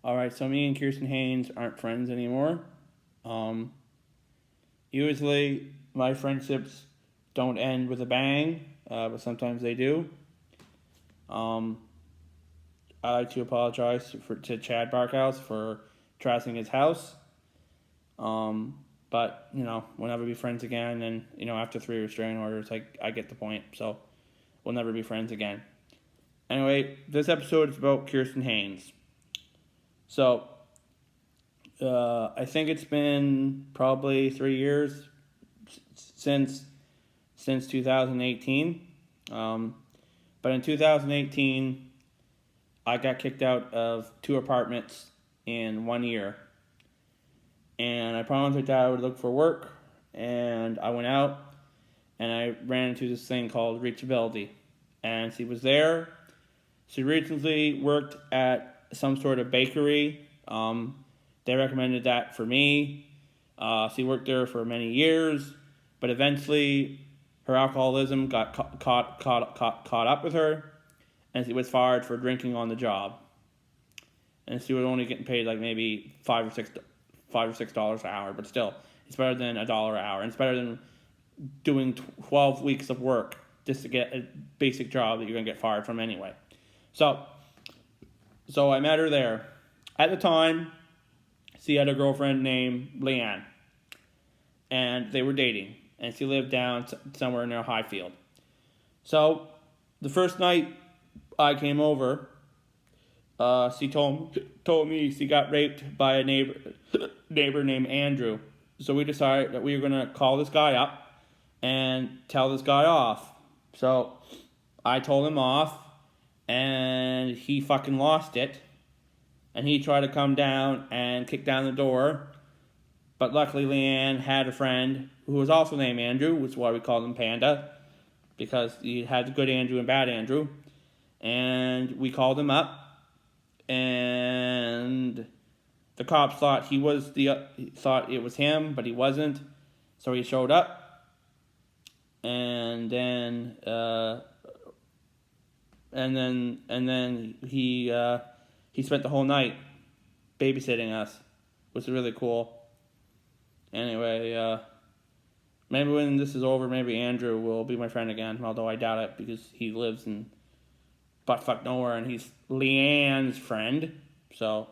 All right, so me and Kirsten Haynes aren't friends anymore. Um, Usually, my friendships don't end with a bang, but sometimes they do. Um, I like to apologize to Chad Barkhouse for trashing his house. But we'll never be friends again. And after 3 restraining orders, I get the point. So we'll never be friends again. Anyway, this episode is about Kirsten Haynes. So I think it's been probably 3 years since 2018. But in 2018, I got kicked out of 2 apartments in 1 year. And I promised my dad I would look for work. And I went out and I ran into this thing called reachability. And she was there. She recently worked at some sort of bakery. They recommended that for me. She worked there for many years, but eventually her alcoholism got caught up with her, and she was fired for drinking on the job. And she was only getting paid like maybe $5 or $6 an hour, but still, it's better than $1 an hour, and it's better than doing 12 weeks of work just to get a basic job that you're gonna get fired from anyway. So I met her there. At the time, she had a girlfriend named Leanne, and they were dating, and she lived down somewhere near Highfield. So the first night I came over, she told me she got raped by a neighbor named Andrew. So we decided that we were gonna call this guy up and tell this guy off. So I told him off, and he fucking lost it. And he tried to come down and kick down the door. But luckily Leanne had a friend who was also named Andrew, which is why we called him Panda, because he had the good Andrew and bad Andrew. And we called him up, and the cops thought it was him, but he wasn't. So he showed up, and then he spent the whole night babysitting us, which is really cool. Anyway, maybe when this is over, maybe Andrew will be my friend again, although I doubt it because he lives in buttfuck nowhere and he's Leanne's friend. So,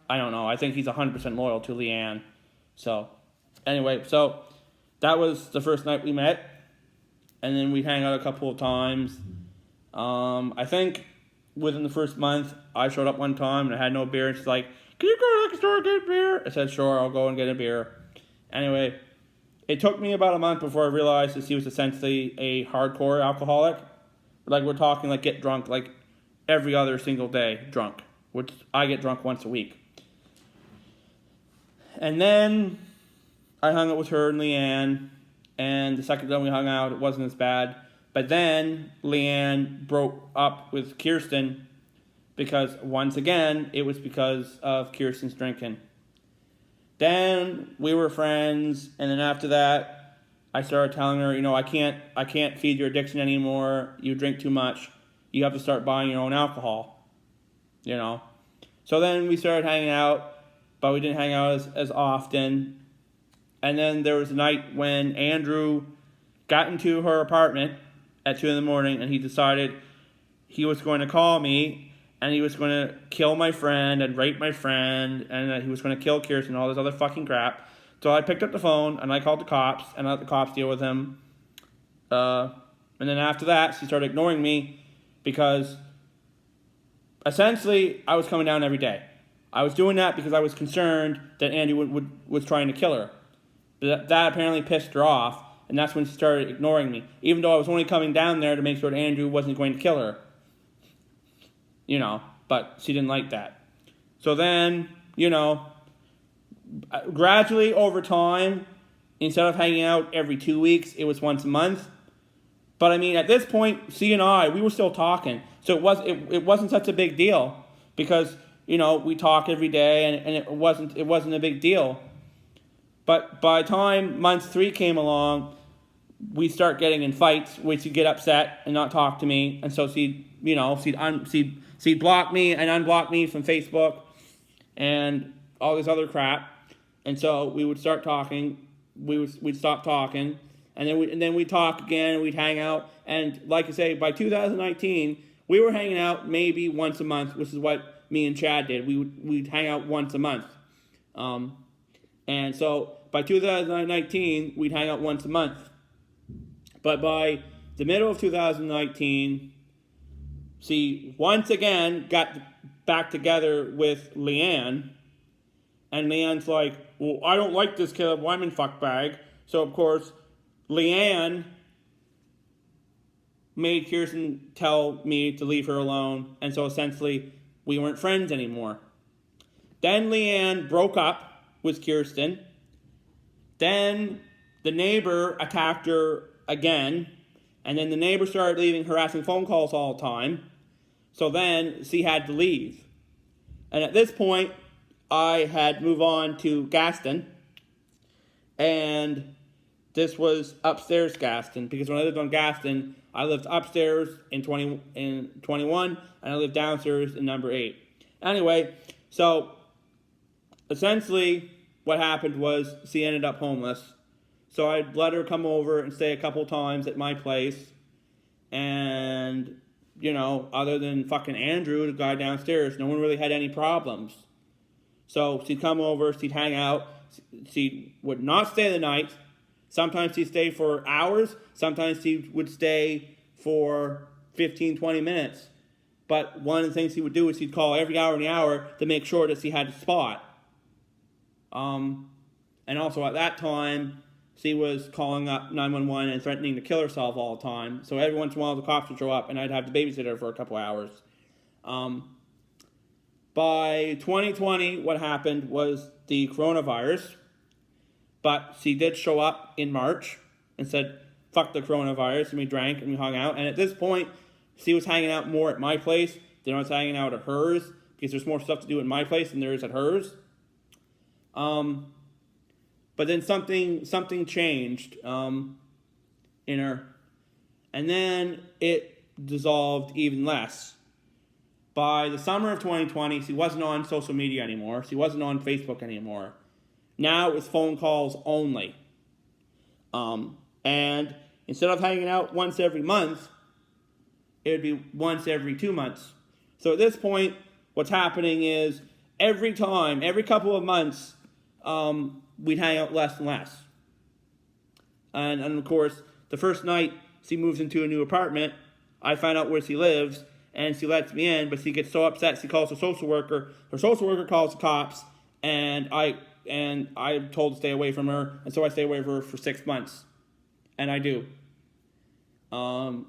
I don't know. I think he's 100% loyal to Leanne. So, anyway, that was the first night we met. And then we hang out a couple of times. I think within the first month, I showed up one time and I had no beer. And she's like, "Can you go to the store and get beer?" I said, "Sure, I'll go and get a beer." Anyway, it took me about a month before I realized that she was essentially a hardcore alcoholic. Like, we're talking like get drunk like every other single day drunk, which I get drunk once a week. And then I hung out with her and Leanne, and the second time we hung out, it wasn't as bad. But then Leanne broke up with Kirsten because, once again, it was because of Kirsten's drinking. Then we were friends, and then after that, I started telling her, I can't feed your addiction anymore. You drink too much. You have to start buying your own alcohol. So then we started hanging out, but we didn't hang out as often. And then there was a night when Andrew got into her apartment at 2 a.m, and he decided he was going to call me, and he was going to kill my friend and rape my friend, and that he was going to kill Kirsten and all this other fucking crap. So I picked up the phone, and I called the cops, and I let the cops deal with him. And then after that, she started ignoring me, because essentially, I was coming down every day. I was doing that because I was concerned that Andrew was trying to kill her. But that apparently pissed her off, and that's when she started ignoring me, even though I was only coming down there to make sure that Andrew wasn't going to kill her. But she didn't like that. So then, gradually over time, instead of hanging out every 2 weeks, it was once a month. But I mean, at this point, she and I, we were still talking. So it wasn't such a big deal because, we talk every day and it wasn't a big deal. But by the time month 3 came along, we start getting in fights, where she'd get upset and not talk to me, and so she'd block me and unblock me from Facebook, and all this other crap. And so we would start talking. We'd stop talking, and then we'd talk again. We'd hang out, and like I say, by 2019, we were hanging out maybe once a month, which is what me and Chad did. We'd hang out once a month, and so by 2019, we'd hang out once a month. But by the middle of 2019, she once again got back together with Leanne, and Leanne's like, well, I don't like this Caleb Wyman fuckbag. So, of course, Leanne made Kirsten tell me to leave her alone, and so essentially, we weren't friends anymore. Then Leanne broke up with Kirsten. Then the neighbor attacked her again, and then the neighbor started leaving harassing phone calls all the time. So then she had to leave. And at this point, I had moved on to Gaston, and this was upstairs Gaston, because when I lived on Gaston, I lived upstairs in 21, and I lived downstairs in number 8. Anyway, so essentially what happened was she ended up homeless. So I let her come over and stay a couple times at my place. And, you know, other than fucking Andrew, the guy downstairs, no one really had any problems. So she'd come over, she'd hang out. She would not stay the night. Sometimes she'd stay for hours. Sometimes she would stay for 15, 20 minutes. But one of the things she would do is she'd call every hour and the hour to make sure that she had a spot. And also at that time, she was calling up 911 and threatening to kill herself all the time. So every once in a while the cops would show up and I'd have to babysit her for a couple hours. By 2020, what happened was the coronavirus. But she did show up in March and said, fuck the coronavirus, and we drank and we hung out. And at this point, she was hanging out more at my place than I was hanging out at hers, because there's more stuff to do at my place than there is at hers. But then something changed in her. And then it dissolved even less. By the summer of 2020, she wasn't on social media anymore. She wasn't on Facebook anymore. Now it was phone calls only. And instead of hanging out once every month, it would be once every 2 months. So at this point, what's happening is every couple of months, we'd hang out less and less. And of course, the first night she moves into a new apartment, I find out where she lives, and she lets me in, but she gets so upset she calls her social worker. Her social worker calls the cops, and I'm told to stay away from her, and so I stay away from her for 6 months. And I do. And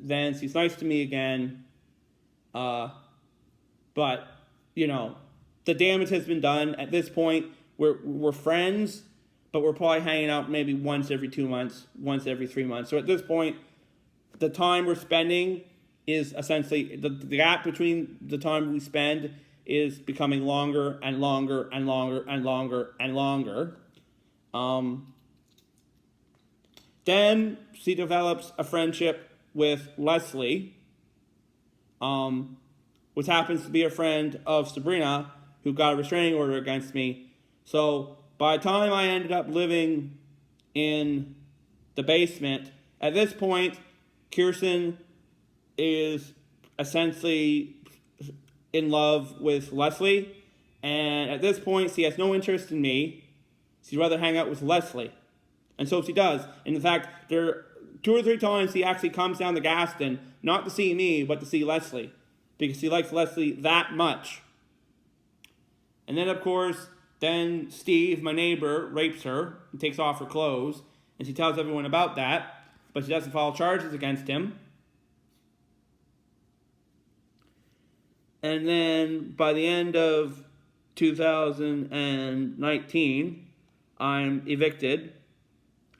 then she's nice to me again. But, you know, the damage has been done. At this point, we're friends, but we're probably hanging out maybe once every 2 months, once every 3 months. So at this point, the time we're spending is essentially, the gap between the time we spend is becoming longer and longer and longer and longer and longer. Then she develops a friendship with Leslie, which happens to be a friend of Sabrina, who got a restraining order against me. So by the time I ended up living in the basement, at this point, Kirsten is essentially in love with Leslie, and at this point, she has no interest in me. She'd rather hang out with Leslie. And so she does. And in fact, there are 2 or 3 times she actually comes down to Gaston, not to see me, but to see Leslie, because she likes Leslie that much. And then, of course, then Steve, my neighbor, rapes her and takes off her clothes, and she tells everyone about that, but she doesn't file charges against him. And then by the end of 2019, I'm evicted.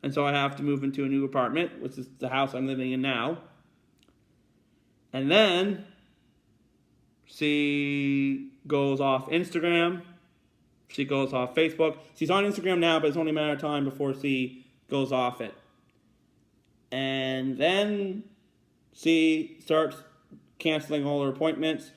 And so I have to move into a new apartment, which is the house I'm living in now. And then she goes off Instagram. She goes off Facebook. She's on Instagram now, but it's only a matter of time before she goes off it. And then she starts canceling all her appointments.